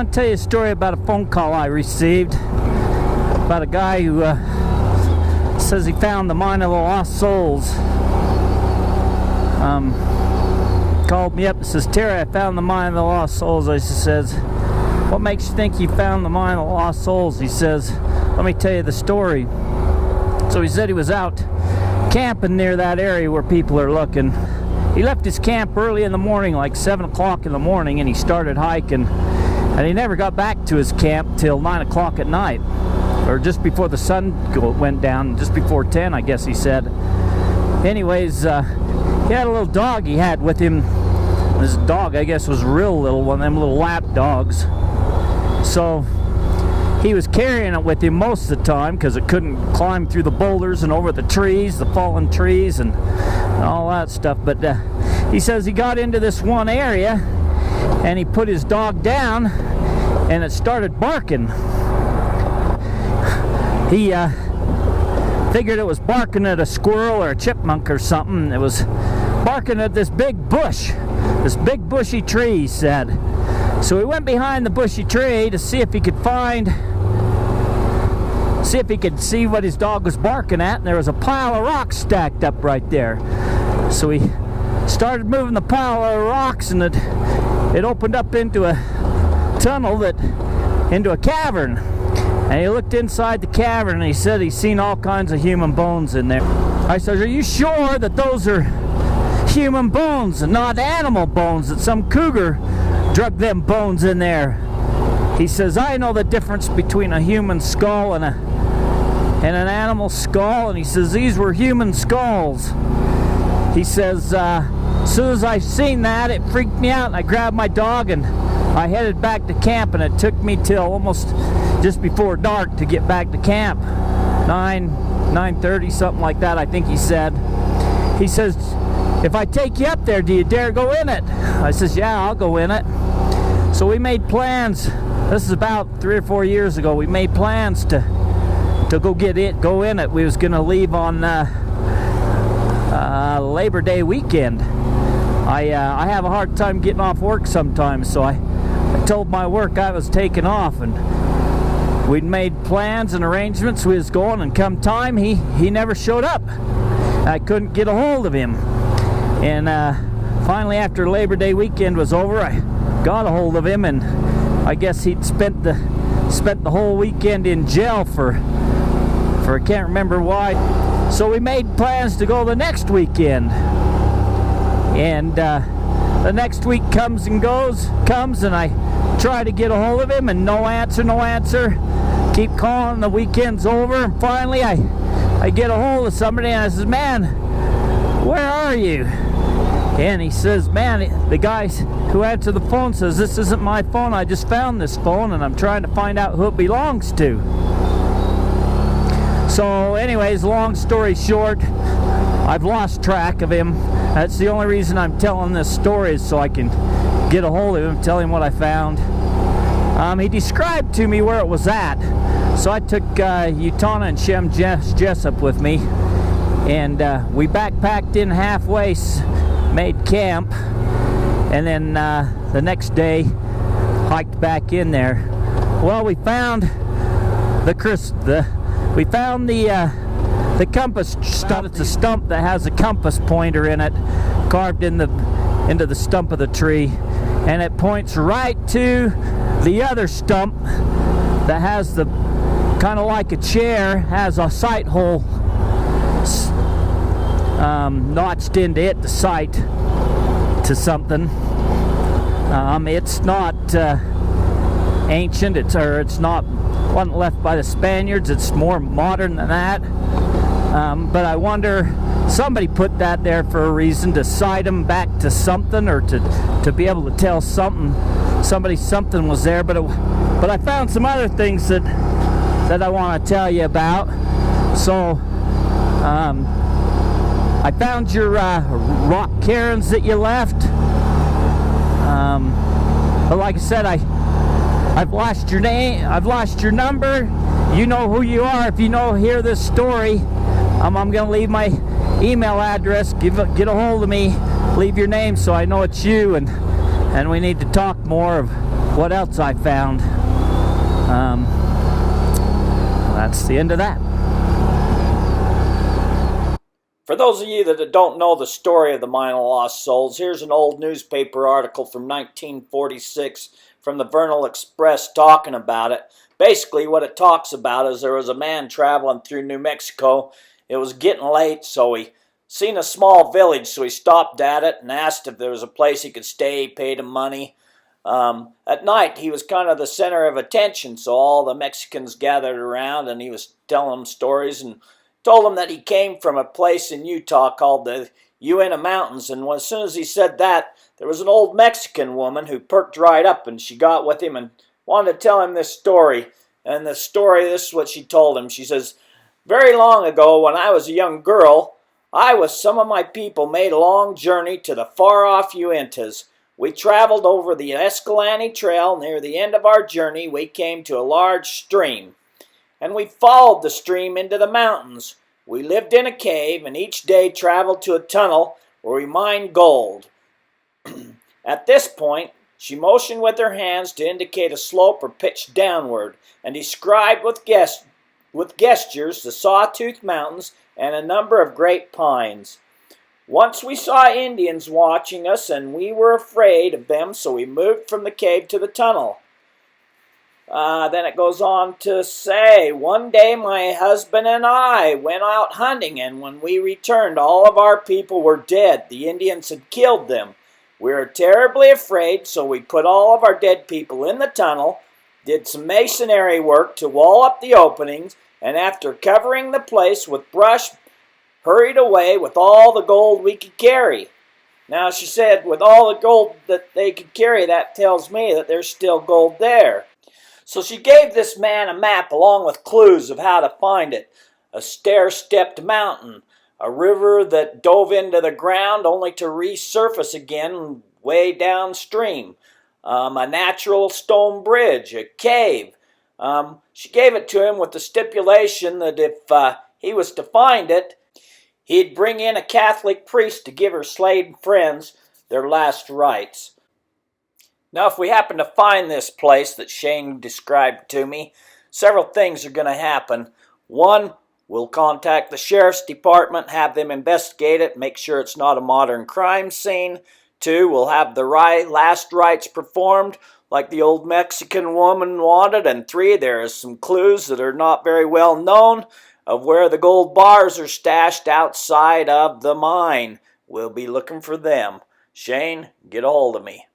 want to tell you a story about a phone call I received about a guy who says he found the mine of the lost souls. Called me up and says, Terry, I found the mine of the lost souls. I says, what makes you think you found the mine of the lost souls? He says, let me tell you the story. So he said he was out camping near that area where people are looking. He left his camp early in the morning, like 7 o'clock in the morning, and he started hiking. And he never got back to his camp till 9 o'clock at night, or just before the sun went down, just before 10, I guess he said. Anyways, he had a little dog he had with him. This dog, I guess, was real little, one of them little lap dogs. So he was carrying it with him most of the time because it couldn't climb through the boulders and over the trees, the fallen trees, and all that stuff. But he says he got into this one area and he put his dog down and it started barking. He figured it was barking at a squirrel or a chipmunk or something. It was barking at this big bush, this big bushy tree, he said. So he went behind the bushy tree to see if he could see what his dog was barking at, and there was a pile of rocks stacked up right there. So he started moving the pile of rocks, and it opened up into a tunnel into a cavern. And he looked inside the cavern and he said he's seen all kinds of human bones in there. I said, are you sure that those are human bones and not animal bones, that some cougar drug them bones in there? He says, I know the difference between a human skull and an animal skull. And he says, these were human skulls. He says, as soon as I seen that, it freaked me out, and I grabbed my dog and I headed back to camp, and it took me till almost just before dark to get back to camp. 9:30, something like that, I think he said. He says, if I take you up there, do you dare go in it? I says, yeah, I'll go in it. So we made plans. This is about 3 or 4 years ago. We made plans to go in it. We was gonna leave on Labor Day weekend. I have a hard time getting off work sometimes, so I told my work I was taking off, and we'd made plans and arrangements. We was going, and come time, he never showed up. I couldn't get a hold of him. And finally, after Labor Day weekend was over, I got a hold of him, and I guess he'd spent the whole weekend in jail for I can't remember why. So we made plans to go the next weekend. And the next week comes, and I try to get a hold of him, and no answer. Keep calling, the weekend's over, and finally I get a hold of somebody, and I says, man, where are you? And he says, man, the guy who answered the phone says, this isn't my phone, I just found this phone, and I'm trying to find out who it belongs to. So anyways, long story short, I've lost track of him. That's the only reason I'm telling this story, is so I can get a hold of him, tell him what I found. He described to me where it was at. So I took Utana and Shem Jessup with me, and we backpacked in halfway, made camp, and then the next day hiked back in there. Well, we found the compass stump. It's a stump that has a compass pointer in it, carved into the stump of the tree, and it points right to the other stump that has the kind of like a chair, has a sight hole notched into it to sight to something. It's not ancient. Wasn't left by the Spaniards. It's more modern than that. But I wonder, somebody put that there for a reason, to sight them back to something, or to be able to tell something was there. But I found some other things that I want to tell you about. So I found your rock cairns that you left. But like I said, I've lost your name, I've lost your number. You know who you are if you hear this story. I'm going to leave my email address. Get a hold of me. Leave your name so I know it's you, and we need to talk more of what else I found. That's the end of that. For those of you that don't know the story of the Mine of Lost Souls, here's an old newspaper article from 1946 from the Vernal Express talking about it. Basically what it talks about is there was a man traveling through New Mexico. It was getting late, so he seen a small village, so he stopped at it and asked if there was a place he could stay. He paid him money. At night, he was kind of the center of attention, so all the Mexicans gathered around, and he was telling them stories and told them that he came from a place in Utah called the Uinta Mountains. And as soon as he said that, there was an old Mexican woman who perked right up, and she got with him and wanted to tell him this story. And the story, this is what she told him. She says, "Very long ago, when I was a young girl, I with some of my people made a long journey to the far-off Uintas. We traveled over the Escalante Trail. Near the end of our journey, we came to a large stream, and we followed the stream into the mountains. We lived in a cave, and each day traveled to a tunnel where we mined gold." At this point, she motioned with her hands to indicate a slope or pitch downward, and described with gestures the Sawtooth Mountains and a number of great pines. "Once we saw Indians watching us, and we were afraid of them, so we moved from the cave to the tunnel." Then it goes on to say, "One day my husband and I went out hunting, and when we returned, all of our people were dead. The Indians had killed them. We were terribly afraid, so we put all of our dead people in the tunnel, did some masonry work to wall up the openings, and after covering the place with brush, hurried away with all the gold we could carry." Now, she said, with all the gold that they could carry, that tells me that there's still gold there. So she gave this man a map along with clues of how to find it. A stair-stepped mountain, a river that dove into the ground only to resurface again way downstream, a natural stone bridge, a cave. She gave it to him with the stipulation that if he was to find it, he'd bring in a Catholic priest to give her slain friends their last rites. Now, if we happen to find this place that Shane described to me, several things are going to happen. One, we'll contact the sheriff's department, have them investigate it, make sure it's not a modern crime scene. Two, we'll have the last rites performed like the old Mexican woman wanted. And three, there are some clues that are not very well known of where the gold bars are stashed outside of the mine. We'll be looking for them. Shane, get a hold of me.